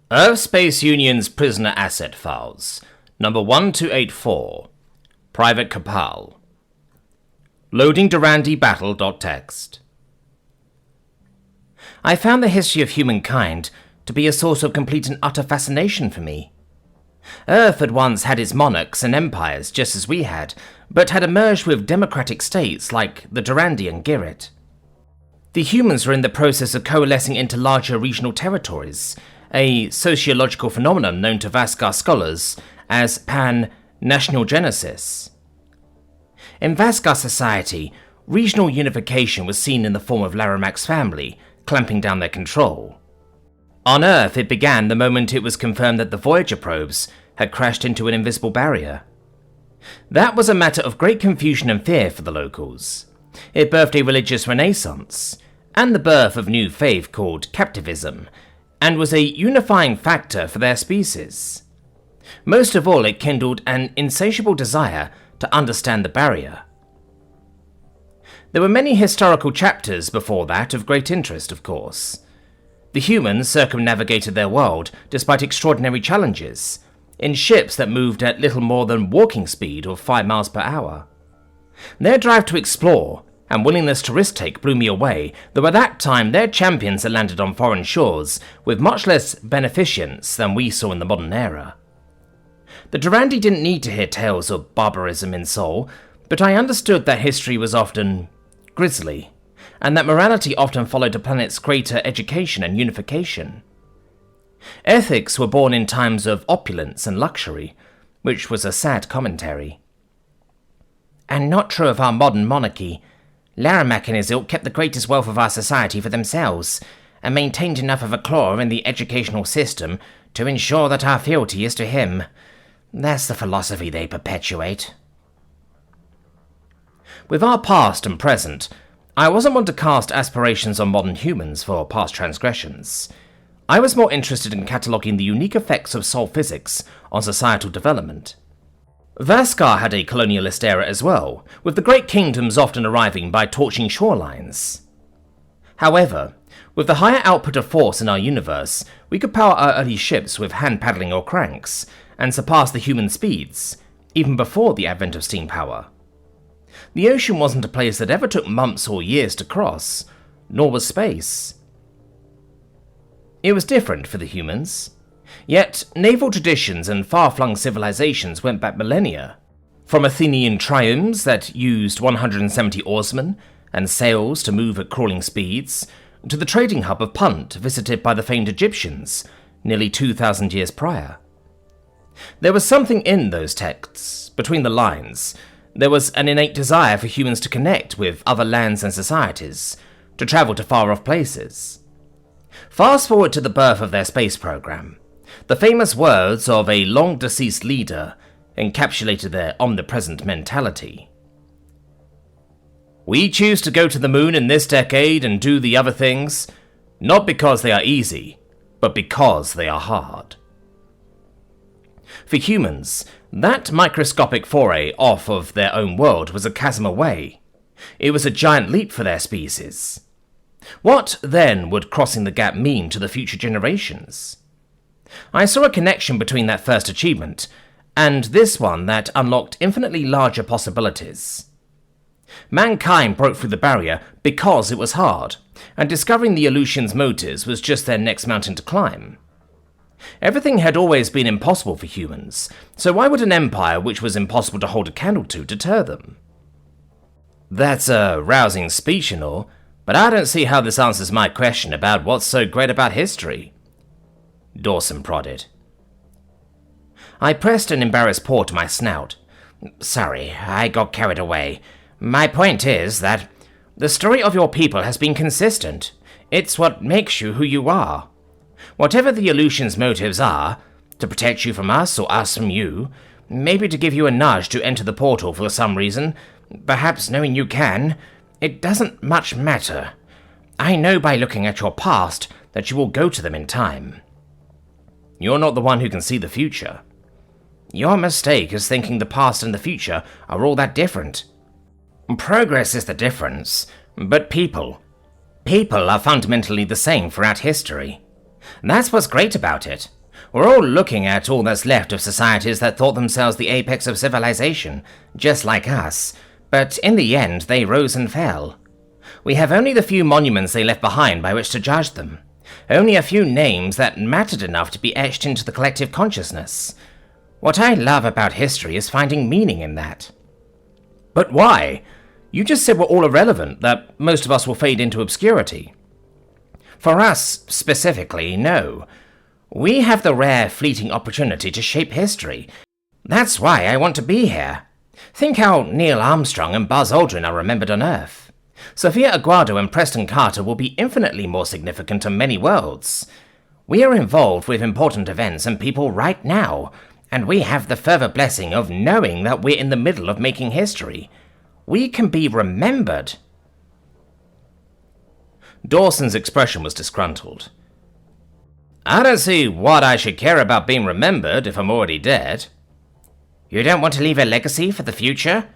Earth Space Union's Prisoner Asset Files, number 1284, Private Kapal. Loading Durandi Battle.txt. I found the history of humankind to be a source of complete and utter fascination for me. Earth had once had its monarchs and empires just as we had, but had emerged with democratic states like the Durandi and Tshirt. The humans were in the process of coalescing into larger regional territories, a sociological phenomenon known to Vaskar scholars as pan-national genesis. In Vaskar society, regional unification was seen in the form of Laramak's family clamping down their control. On Earth, it began the moment it was confirmed that the Voyager probes had crashed into an invisible barrier. That was a matter of great confusion and fear for the locals. It birthed a religious renaissance, and the birth of new faith called captivism, and was a unifying factor for their species. Most of all, it kindled an insatiable desire to understand the barrier. There were many historical chapters before that of great interest, of course. The humans circumnavigated their world despite extraordinary challenges, in ships that moved at little more than walking speed of 5 miles per hour. Their drive to explore and willingness to risk-take blew me away, though at that time their champions had landed on foreign shores with much less beneficence than we saw in the modern era. The Durandi didn't need to hear tales of barbarism in Sol, but I understood that history was often grisly, and that morality often followed a planet's greater education and unification. Ethics were born in times of opulence and luxury, which was a sad commentary. And not true of our modern monarchy. Laramak and his ilk kept the greatest wealth of our society for themselves, and maintained enough of a claw in the educational system to ensure that our fealty is to him. That's the philosophy they perpetuate. With our past and present, I wasn't one to cast aspirations on modern humans for past transgressions. I was more interested in cataloguing the unique effects of Sol physics on societal development. Vaskar had a colonialist era as well, with the great kingdoms often arriving by torching shorelines. However, with the higher output of force in our universe, we could power our early ships with hand paddling or cranks, and surpass the human speeds, even before the advent of steam power. The ocean wasn't a place that ever took months or years to cross, nor was space. It was different for the humans. Yet, naval traditions and far-flung civilizations went back millennia. From Athenian triumphs that used 170 oarsmen and sails to move at crawling speeds, to the trading hub of Punt visited by the famed Egyptians nearly 2,000 years prior. There was something in those texts, between the lines. There was an innate desire for humans to connect with other lands and societies, to travel to far-off places. Fast forward to the birth of their space program. The famous words of a long-deceased leader encapsulated their omnipresent mentality. We choose to go to the moon in this decade and do the other things, not because they are easy, but because they are hard. For humans, that microscopic foray off of their own world was a chasm away. It was a giant leap for their species. What, then, would crossing the gap mean to the future generations? I saw a connection between that first achievement and this one that unlocked infinitely larger possibilities. Mankind broke through the barrier because it was hard, and discovering the Aleutians' motives was just their next mountain to climb. Everything had always been impossible for humans, so why would an empire which was impossible to hold a candle to deter them? That's a rousing speech and all, but I don't see how this answers my question about what's so great about history. Dawson prodded. I pressed an embarrassed paw to my snout. Sorry, I got carried away. My point is that the story of your people has been consistent. It's what makes you who you are. Whatever the Aleutians' motives are, to protect you from us or us from you, maybe to give you a nudge to enter the portal for some reason, perhaps knowing you can, it doesn't much matter. I know by looking at your past that you will go to them in time. You're not the one who can see the future. Your mistake is thinking the past and the future are all that different. Progress is the difference, but people are fundamentally the same throughout history. That's what's great about it. We're all looking at all that's left of societies that thought themselves the apex of civilization, just like us, but in the end they rose and fell. We have only the few monuments they left behind by which to judge them. Only a few names that mattered enough to be etched into the collective consciousness. What I love about history is finding meaning in that. But why? You just said we're all irrelevant, that most of us will fade into obscurity. For us, specifically, no. We have the rare, fleeting opportunity to shape history. That's why I want to be here. Think how Neil Armstrong and Buzz Aldrin are remembered on Earth. Sofia Aguado and Preston Carter will be infinitely more significant on many worlds. We are involved with important events and people right now, and we have the further blessing of knowing that we're in the middle of making history. We can be remembered. Dawson's expression was disgruntled. I don't see what I should care about being remembered if I'm already dead. You don't want to leave a legacy for the future?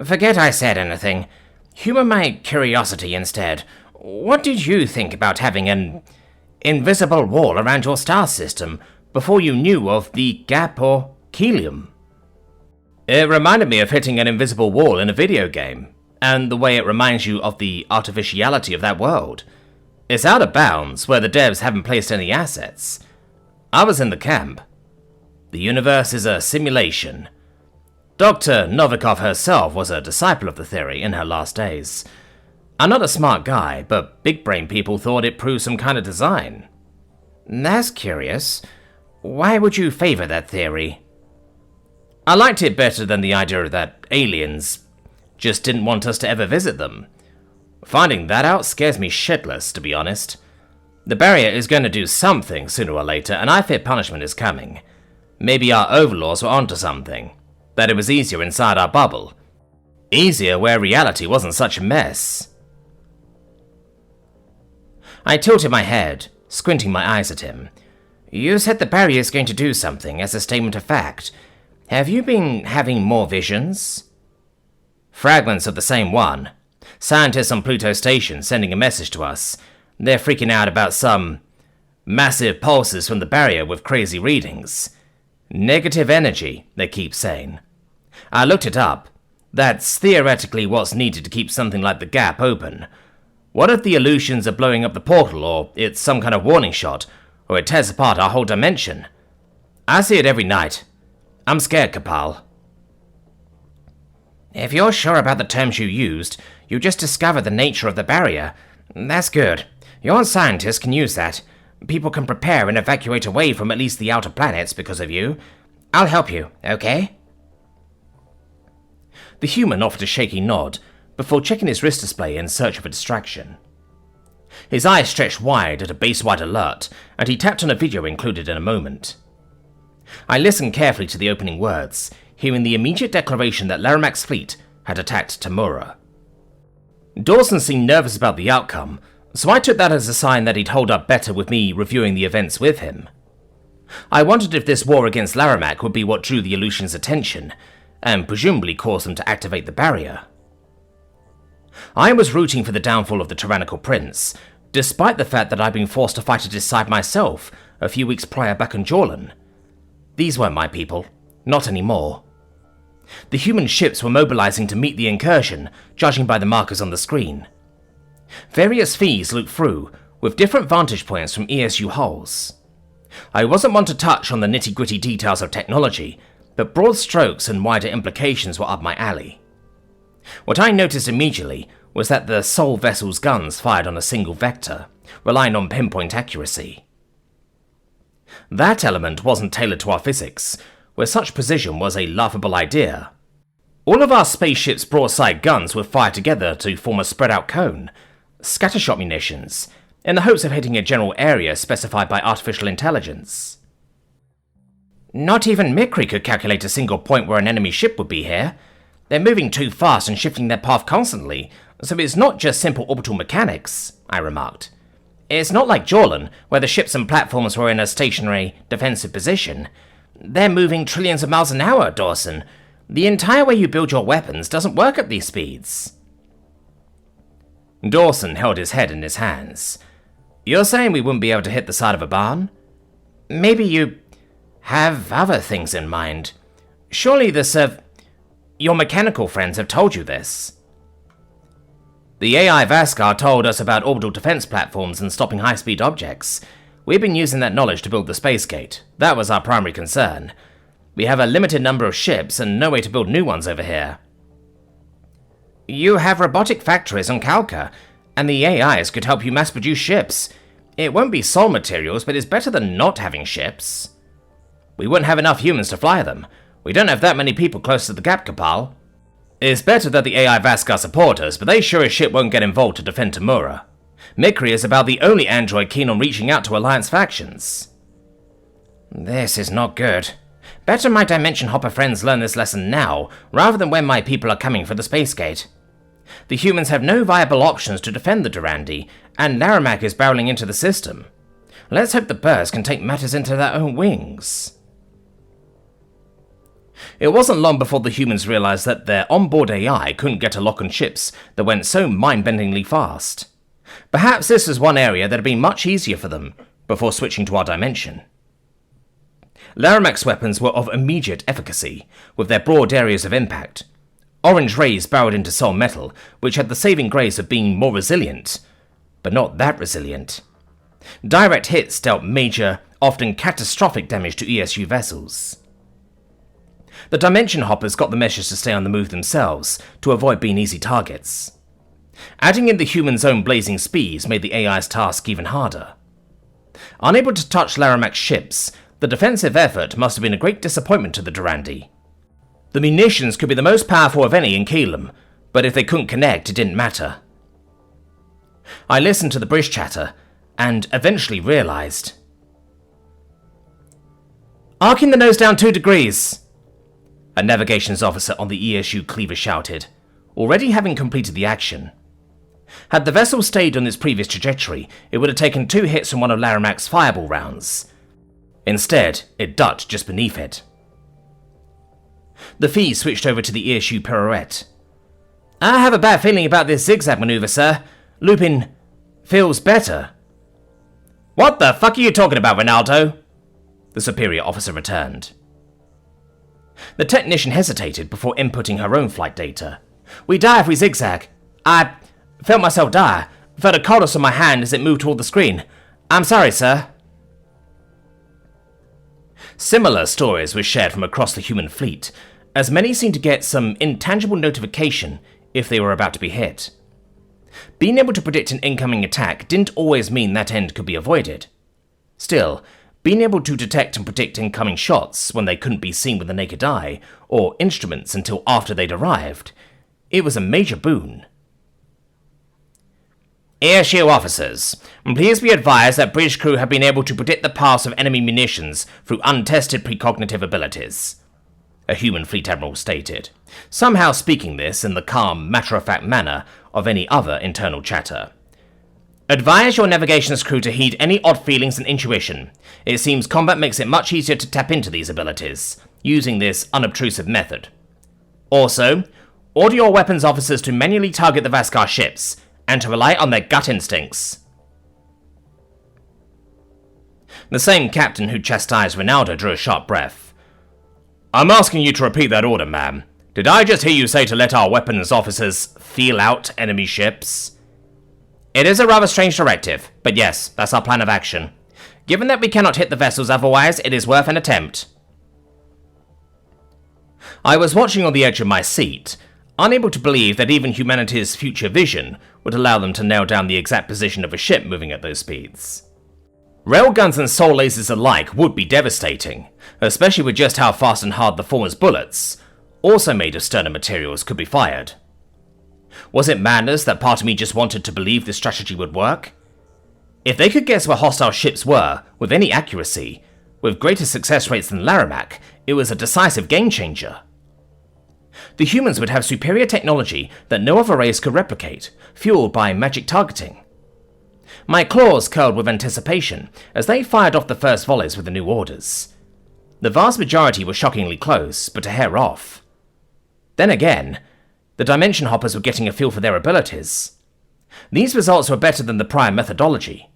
Forget I said anything. Humor my curiosity instead. What did you think about having an invisible wall around your star system before you knew of the gap or helium? It reminded me of hitting an invisible wall in a video game, and the way it reminds you of the artificiality of that world. It's out of bounds, where the devs haven't placed any assets. I was in the camp. The universe is a simulation. Dr. Novikov herself was a disciple of the theory in her last days. I'm not a smart guy, but big brain people thought it proved some kind of design. That's curious. Why would you favor that theory? I liked it better than the idea that aliens just didn't want us to ever visit them. Finding that out scares me shitless, to be honest. The barrier is going to do something sooner or later, and I fear punishment is coming. Maybe our overlords were onto something. That it was easier inside our bubble. Easier where reality wasn't such a mess. I tilted my head, squinting my eyes at him. You said the barrier is going to do something as a statement of fact. Have you been having more visions? Fragments of the same one. Scientists on Pluto Station sending a message to us. They're freaking out about some massive pulses from the barrier with crazy readings. Negative energy, they keep saying. I looked it up. That's theoretically what's needed to keep something like the gap open. What if the illusions are blowing up the portal, or it's some kind of warning shot, or it tears apart our whole dimension? I see it every night. I'm scared, Kapal. If you're sure about the terms you used, you just discovered the nature of the barrier. That's good. Your scientists can use that. People can prepare and evacuate away from at least the outer planets because of you. I'll help you, okay? The human offered a shaky nod before checking his wrist display in search of a distraction. His eyes stretched wide at a base-wide alert, and he tapped on a video included in a moment. I listened carefully to the opening words, hearing the immediate declaration that Laramac's fleet had attacked Temura. Dawson seemed nervous about the outcome, so I took that as a sign that he'd hold up better with me reviewing the events with him. I wondered if this war against Laramac would be what drew the Aleutians' attention, and presumably caused them to activate the barrier. I was rooting for the downfall of the tyrannical prince, despite the fact that I'd been forced to fight it aside myself a few weeks prior back on Jorlan. These weren't my people, not anymore. The human ships were mobilizing to meet the incursion, judging by the markers on the screen. Various fees looked through, with different vantage points from ESU hulls. I wasn't one to touch on the nitty-gritty details of technology, but broad strokes and wider implications were up my alley. What I noticed immediately was that the Sol vessel's guns fired on a single vector, relying on pinpoint accuracy. That element wasn't tailored to our physics, where such precision was a laughable idea. All of our spaceship's broadside guns would fire together to form a spread-out cone, scattershot munitions, in the hopes of hitting a general area specified by artificial intelligence. Not even Mikri could calculate a single point where an enemy ship would be here. They're moving too fast and shifting their path constantly, so it's not just simple orbital mechanics, I remarked. It's not like Jorlan, where the ships and platforms were in a stationary, defensive position. They're moving trillions of miles an hour, Dawson. The entire way you build your weapons doesn't work at these speeds. Dawson held his head in his hands. You're saying we wouldn't be able to hit the side of a barn? Maybe you have other things in mind. Surely your mechanical friends have told you this. The AI Vaskar told us about orbital defense platforms and stopping high-speed objects. We've been using that knowledge to build the space gate. That was our primary concern. We have a limited number of ships and no way to build new ones over here. You have robotic factories on Kalka, and the AIs could help you mass-produce ships. It won't be Sol materials, but it's better than not having ships. We wouldn't have enough humans to fly them. We don't have that many people close to the Gap Kapal. It's better that the AI Vaskar support us, but they sure as shit won't get involved to defend Temura. Mikri is about the only android keen on reaching out to Alliance factions. This is not good. Better my Dimension Hopper friends learn this lesson now, rather than when my people are coming for the space gate. The humans have no viable options to defend the Durandi, and Laramak is barreling into the system. Let's hope the birds can take matters into their own wings. It wasn't long before the humans realized that their onboard AI couldn't get a lock on ships that went so mind-bendingly fast. Perhaps this was one area that had been much easier for them before switching to our dimension. Laramak's weapons were of immediate efficacy, with their broad areas of impact. Orange rays barreled into Sol metal, which had the saving grace of being more resilient, but not that resilient. Direct hits dealt major, often catastrophic damage to ESU vessels. The Dimension Hoppers got the measures to stay on the move themselves, to avoid being easy targets. Adding in the humans' own blazing speeds made the AI's task even harder. Unable to touch Laramak's ships, the defensive effort must have been a great disappointment to the Durandi. The munitions could be the most powerful of any in Keelam, but if they couldn't connect, it didn't matter. I listened to the bridge chatter, and eventually realized. Arcing the nose down 2 degrees! A navigations officer on the ESU cleaver shouted, already having completed the action. Had the vessel stayed on its previous trajectory, it would have taken 2 hits from one of Laramak's fireball rounds. Instead, it ducked just beneath it. The Fee switched over to the ESU pirouette. I have a bad feeling about this zigzag maneuver, sir. Looping feels better. What the fuck are you talking about, Ronaldo? The superior officer returned. The technician hesitated before inputting her own flight data. We die if we zigzag. I felt myself die. Felt a coldness on my hand as it moved toward the screen. I'm sorry, sir. Similar stories were shared from across the human fleet, as many seemed to get some intangible notification if they were about to be hit. Being able to predict an incoming attack didn't always mean that end could be avoided. Still, being able to detect and predict incoming shots when they couldn't be seen with the naked eye, or instruments until after they'd arrived, it was a major boon. ESU officers, please be advised that bridge crew have been able to predict the paths of enemy munitions through untested precognitive abilities, a human fleet admiral stated, somehow speaking this in the calm, matter-of-fact manner of any other internal chatter. Advise your navigations crew to heed any odd feelings and intuition. It seems combat makes it much easier to tap into these abilities, using this unobtrusive method. Also, order your weapons officers to manually target the Vaskar ships, and to rely on their gut instincts. The same captain who chastised Ronaldo drew a sharp breath. I'm asking you to repeat that order, ma'am. Did I just hear you say to let our weapons officers feel out enemy ships? It is a rather strange directive, but yes, that's our plan of action. Given that we cannot hit the vessels otherwise, it is worth an attempt. I was watching on the edge of my seat, unable to believe that even humanity's future vision would allow them to nail down the exact position of a ship moving at those speeds. Railguns and soul lasers alike would be devastating, especially with just how fast and hard the former's bullets, also made of sterner materials, could be fired. Was it madness that part of me just wanted to believe this strategy would work? If they could guess where hostile ships were, with any accuracy, with greater success rates than Laramak, it was a decisive game-changer. The humans would have superior technology that no other race could replicate, fueled by magic targeting. My claws curled with anticipation as they fired off the first volleys with the new orders. The vast majority were shockingly close, but a hair off. Then again, the Dimension Hoppers were getting a feel for their abilities. These results were better than the prior methodology.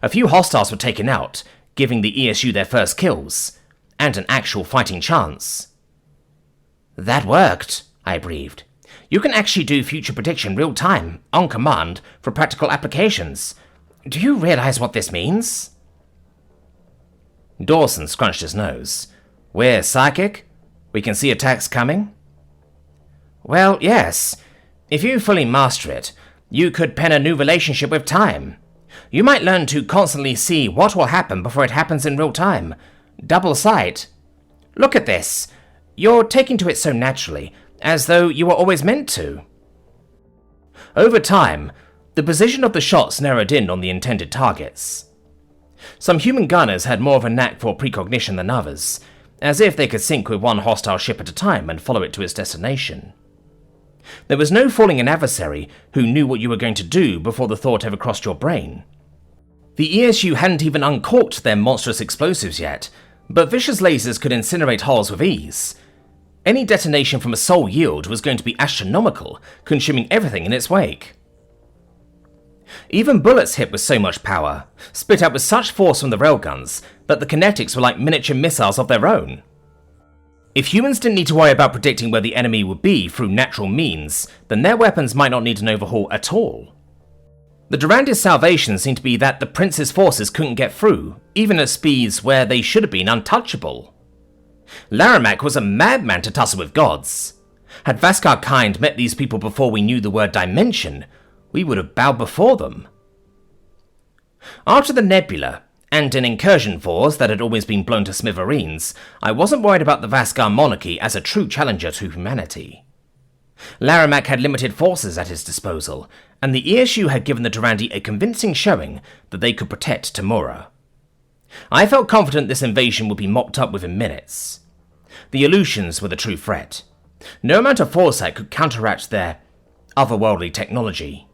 A few hostiles were taken out, giving the ESU their first kills, and an actual fighting chance. That worked, I breathed. You can actually do future prediction real time, on command, for practical applications. Do you realize what this means? Dawson scrunched his nose. We're psychic? We can see attacks coming? Well, yes. If you fully master it, you could pen a new relationship with time. You might learn to constantly see what will happen before it happens in real time. Double sight. Look at this. You're taking to it so naturally, as though you were always meant to. Over time, the position of the shots narrowed in on the intended targets. Some human gunners had more of a knack for precognition than others, as if they could sync with one hostile ship at a time and follow it to its destination. There was no fooling an adversary who knew what you were going to do before the thought ever crossed your brain. The ESU hadn't even uncorked their monstrous explosives yet, but vicious lasers could incinerate hulls with ease. Any detonation from a sole yield was going to be astronomical, consuming everything in its wake. Even bullets hit with so much power, spit out with such force from the railguns, that the kinetics were like miniature missiles of their own. If humans didn't need to worry about predicting where the enemy would be through natural means, then their weapons might not need an overhaul at all. The Durandi's salvation seemed to be that the Prince's forces couldn't get through, even at speeds where they should have been untouchable. Laramak was a madman to tussle with gods. Had Vaskar kind met these people before we knew the word dimension, we would have bowed before them. After the nebula, and an incursion force that had always been blown to smithereens, I wasn't worried about the Vaskar monarchy as a true challenger to humanity. Laramak had limited forces at his disposal, and the ESU had given the Durandi a convincing showing that they could protect Temura. I felt confident this invasion would be mopped up within minutes. The Aleutians were the true threat. No amount of foresight could counteract their otherworldly technology.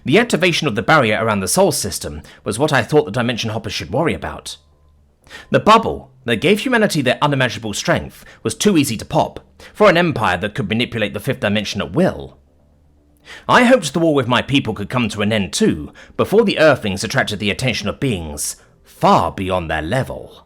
The activation of the barrier around the Sol system was what I thought the Dimension Hoppers should worry about. The bubble that gave humanity their unimaginable strength was too easy to pop for an empire that could manipulate the fifth dimension at will. I hoped the war with my people could come to an end too, before the Earthlings attracted the attention of beings far beyond their level.